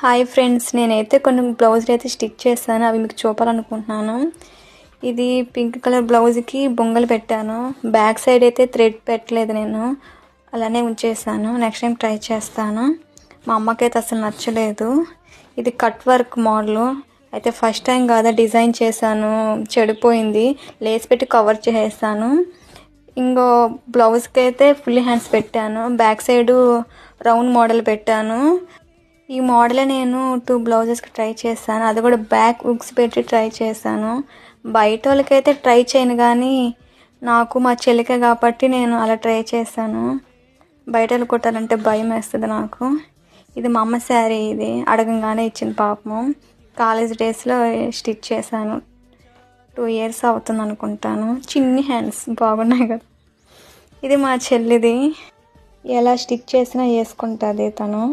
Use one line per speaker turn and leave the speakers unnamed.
Hi friends, నేనైతే కొన్ని బ్లౌజులు అయితే స్టిచ్ చేశాను. అవి మీకు చూపాలనుకుంటున్నాను. ఇది పింక్ కలర్ బ్లౌజ్కి బొంగలు పెట్టాను. బ్యాక్ సైడ్ అయితే థ్రెడ్ పెట్టలేదు, నేను అలానే ఉంచేసాను. నెక్స్ట్ టైం ట్రై చేస్తాను. మా అమ్మకైతే అసలు నచ్చలేదు. ఇది కట్ వర్క్ మోడల్ అయితే ఫస్ట్ టైం కాదా డిజైన్ చేశాను, చెడిపోయింది. లేస్ పెట్టి కవర్ చేసేసాను. ఇంకో బ్లౌజ్కి అయితే ఫుల్ హ్యాండ్స్ పెట్టాను. బ్యాక్ సైడు రౌండ్ మోడల్ పెట్టాను. ఈ మోడల్ నేను 2 బ్లౌజెస్కి ట్రై చేశాను. అది కూడా బ్యాక్ హుక్స్ పెట్టి ట్రై చేశాను. బయట వాళ్ళకైతే ట్రై చేయను, కానీ నాకు మా చెల్లికే కాబట్టి నేను అలా ట్రై చేశాను. బయట వాళ్ళు కుట్టాలంటే భయం వేస్తుంది నాకు. ఇది మా అమ్మ శారీ, ఇది అడగంగానే ఇచ్చింది పాపము. కాలేజ్ డేస్లో స్టిచ్ చేశాను. 2 ఇయర్స్ అవుతుంది అనుకుంటాను. చిన్ని హ్యాండ్స్ బాగున్నాయి కదా. ఇది మా చెల్లిది. ఎలా స్టిచ్ చేసినా వేసుకుంటుంది తను.